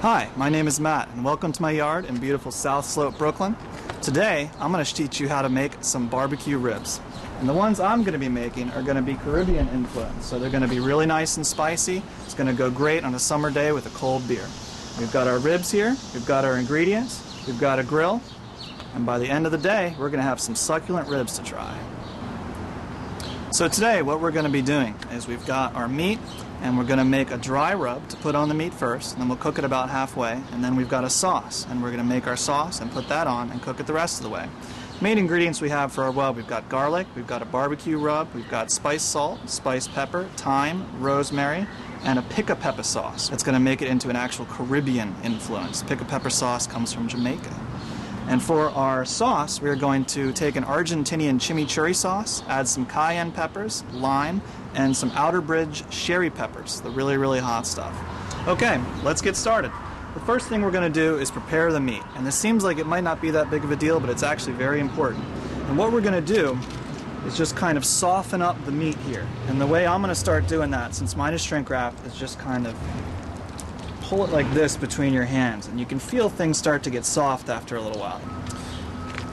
Hi, my name is Matt, and welcome to my yard in beautiful South Slope, Brooklyn. Today, I'm going to teach you how to make some barbecue ribs. And the ones I'm going to be making are going to be Caribbean influenced, so they're going to be really nice and spicy. It's going to go great on a summer day with a cold beer. We've got our ribs here, we've got our ingredients, we've got a grill, and by the end of the day, we're going to have some succulent ribs to try. So today, what we're going to be doing is we've got our meat, and we're going to make a dry rub to put on the meat first, and then we'll cook it about halfway, and then we've got a sauce, and we're going to make our sauce and put that on and cook it the rest of the way. Main ingredients we have for our rub, we've got garlic, we've got a barbecue rub, we've got spiced salt, spiced pepper, thyme, rosemary, and a pica pepper sauce. That's going to make it into an actual Caribbean influence. Pica pepper sauce comes from Jamaica. And for our sauce, we're going to take an Argentinian chimichurri sauce, add some cayenne peppers, lime, and some Outer Bridge sherry peppers, the really, really hot stuff. Okay, let's get started. The first thing we're going to do is prepare the meat. And this seems like it might not be that big of a deal, but it's actually very important. And what we're going to do is just kind of soften up the meat here. And the way I'm going to start doing that, since mine is shrink wrapped, is just kind of pull it like this between your hands, and you can feel things start to get soft after a little while.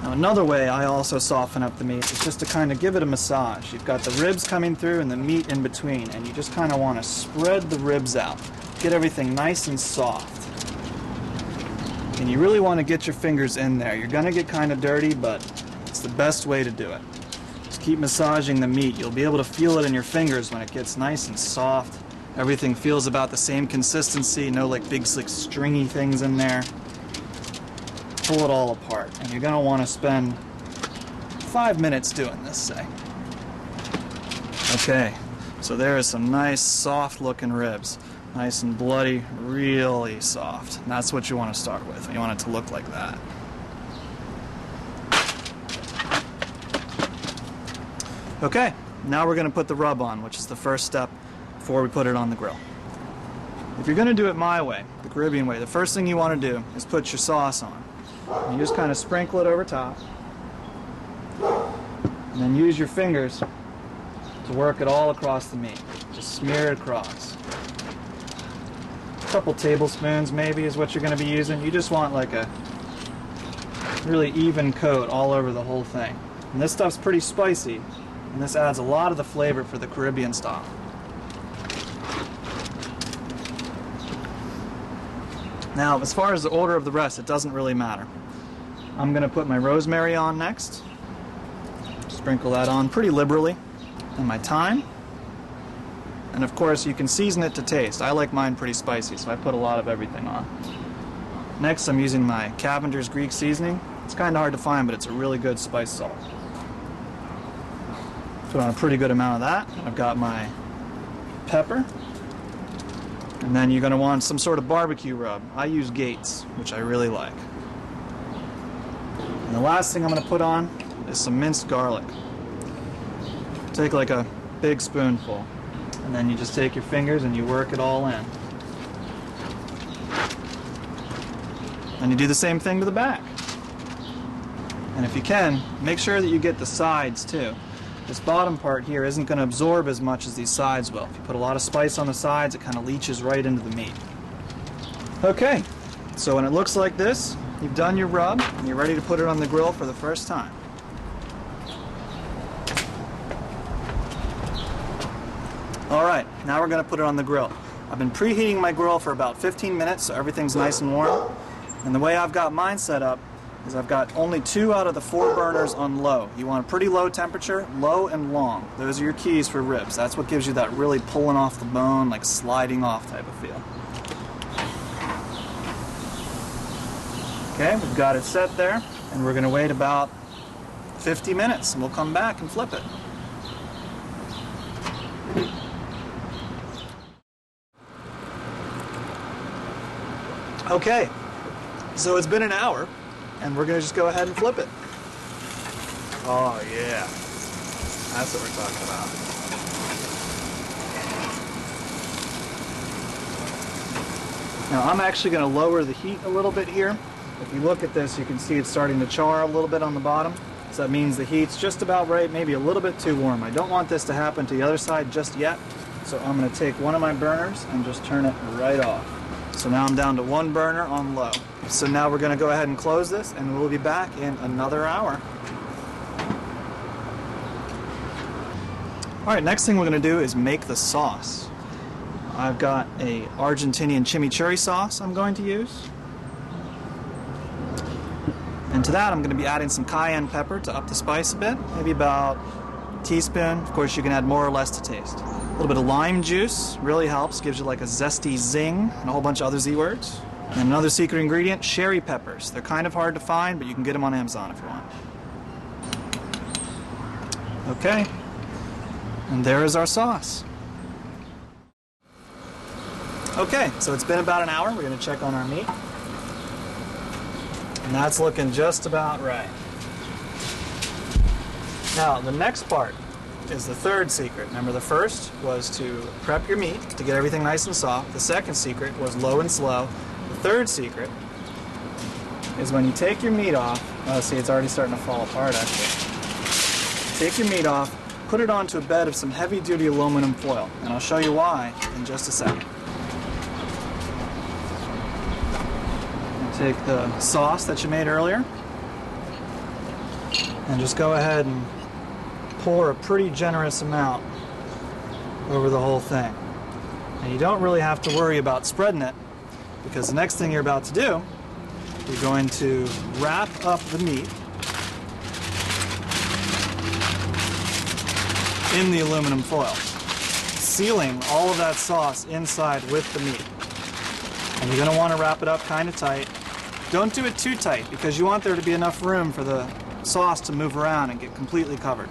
Now another way I also soften up the meat is just to kind of give it a massage. You've got the ribs coming through and the meat in between, and you just kind of want to spread the ribs out. Get everything nice and soft. And you really want to get your fingers in there. You're going to get kind of dirty, but it's the best way to do it. Just keep massaging the meat. You'll be able to feel it in your fingers when it gets nice and soft. Everything feels about the same consistency, no like big slick stringy things in there. Pull it all apart, and you're going to want to spend 5 minutes doing this, say. Okay, so there is some nice soft looking ribs. Nice and bloody, really soft. And that's what you want to start with. You want it to look like that. Okay, now we're going to put the rub on, which is the first step before we put it on the grill. If you're going to do it my way, the Caribbean way, the first thing you want to do is put your sauce on. And you just kind of sprinkle it over top. And then use your fingers to work it all across the meat. Just smear it across. A couple tablespoons maybe is what you're going to be using. You just want like a really even coat all over the whole thing. And this stuff's pretty spicy, and this adds a lot of the flavor for the Caribbean style. Now, as far as the order of the rest, it doesn't really matter. I'm going to put my rosemary on next. Sprinkle that on pretty liberally. And my thyme. And of course, you can season it to taste. I like mine pretty spicy, so I put a lot of everything on. Next, I'm using my Cavender's Greek seasoning. It's kind of hard to find, but it's a really good spice salt. Put on a pretty good amount of that. I've got my pepper. And then you're going to want some sort of barbecue rub. I use Gates, which I really like. And the last thing I'm going to put on is some minced garlic. Take like a big spoonful. And then you just take your fingers and you work it all in. And you do the same thing to the back. And if you can, make sure that you get the sides too. This bottom part here isn't going to absorb as much as these sides will. If you put a lot of spice on the sides, it kind of leaches right into the meat. Okay, so when it looks like this, you've done your rub, and you're ready to put it on the grill for the first time. Alright, now we're going to put it on the grill. I've been preheating my grill for about 15 minutes, so everything's nice and warm. And the way I've got mine set up is I've got only 2 out of the 4 burners on low. You want a pretty low temperature, low and long. Those are your keys for ribs. That's what gives you that really pulling off the bone, like sliding off type of feel. Okay, we've got it set there, and we're going to wait about 50 minutes, and we'll come back and flip it. Okay, so it's been an hour, and we're going to just go ahead and flip it. Oh yeah, that's what we're talking about. Now I'm actually going to lower the heat a little bit here. If you look at this, you can see it's starting to char a little bit on the bottom. So that means the heat's just about right, maybe a little bit too warm. I don't want this to happen to the other side just yet. So I'm going to take one of my burners and just turn it right off. So now I'm down to one burner on low. So now we're going to go ahead and close this, and we'll be back in another hour. Alright, next thing we're going to do is make the sauce. I've got a Argentinian chimichurri sauce I'm going to use. And to that I'm going to be adding some cayenne pepper to up the spice a bit, maybe about a teaspoon. Of course you can add more or less to taste. A little bit of lime juice really helps, gives you like a zesty zing, and a whole bunch of other Z words. And another secret ingredient, sherry peppers. They're kind of hard to find, but you can get them on Amazon if you want. Okay, and there is our sauce. Okay, so it's been about an hour. We're going to check on our meat. And that's looking just about right. Now, the next part is the third secret. Remember, the first was to prep your meat to get everything nice and soft. The second secret was low and slow. The third secret is when you take your meat off. Oh, see, it's already starting to fall apart, actually. Take your meat off, put it onto a bed of some heavy-duty aluminum foil. And I'll show you why in just a second. Take the sauce that you made earlier and just go ahead and pour a pretty generous amount over the whole thing. And you don't really have to worry about spreading it, because the next thing you're about to do, you're going to wrap up the meat in the aluminum foil, sealing all of that sauce inside with the meat. And you're going to want to wrap it up kind of tight. Don't do it too tight, because you want there to be enough room for the sauce to move around and get completely covered.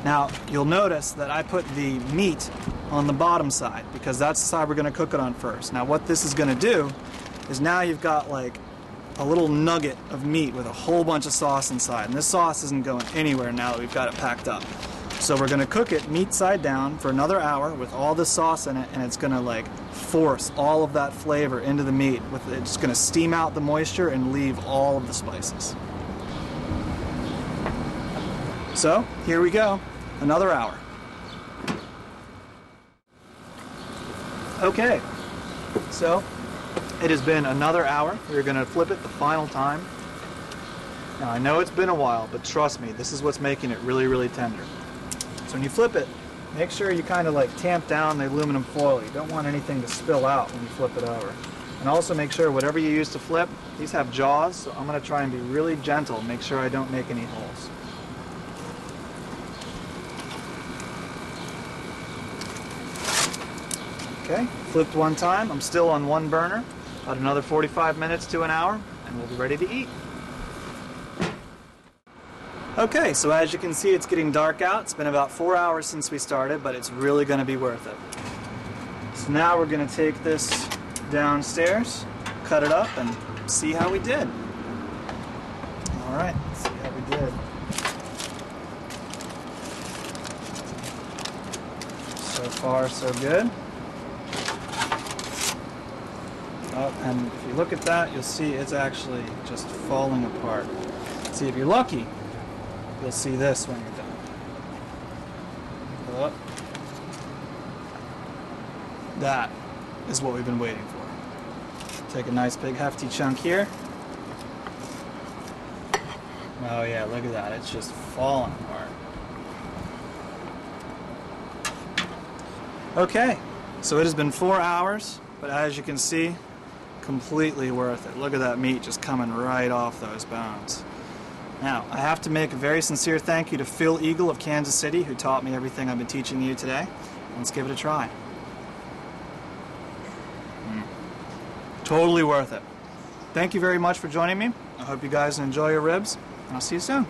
Now, you'll notice that I put the meat on the bottom side, because that's the side we're going to cook it on first. Now, what this is going to do is now you've got like a little nugget of meat with a whole bunch of sauce inside. And this sauce isn't going anywhere now that we've got it packed up. So we're going to cook it meat side down for another hour with all this sauce in it, and it's going to like force all of that flavor into the meat. It's going to steam out the moisture and leave all of the spices. So here we go, another hour. Okay, so it has been another hour. We're going to flip it the final time. Now I know it's been a while, but trust me, this is what's making it really, really tender. So when you flip it, make sure you kind of like tamp down the aluminum foil. You don't want anything to spill out when you flip it over. And also make sure whatever you use to flip, these have jaws, so I'm going to try and be really gentle, make sure I don't make any holes. Okay, flipped one time. I'm still on one burner. About another 45 minutes to an hour, and we'll be ready to eat. Okay, so as you can see, it's getting dark out. It's been about 4 hours since we started, but it's really going to be worth it. So now we're going to take this downstairs, cut it up, and see how we did. All right, let's see how we did. So far, so good. Oh, and if you look at that, you'll see it's actually just falling apart. See, if you're lucky, you'll see this when you're done. Oh. That is what we've been waiting for. Take a nice big hefty chunk here. Oh yeah, look at that. It's just falling apart. Okay, so it has been 4 hours, but as you can see, completely worth it. Look at that meat just coming right off those bones. Now, I have to make a very sincere thank you to Phil Eagle of Kansas City, who taught me everything I've been teaching you today. Let's give it a try. Totally worth it. Thank you very much for joining me. I hope you guys enjoy your ribs, and I'll see you soon.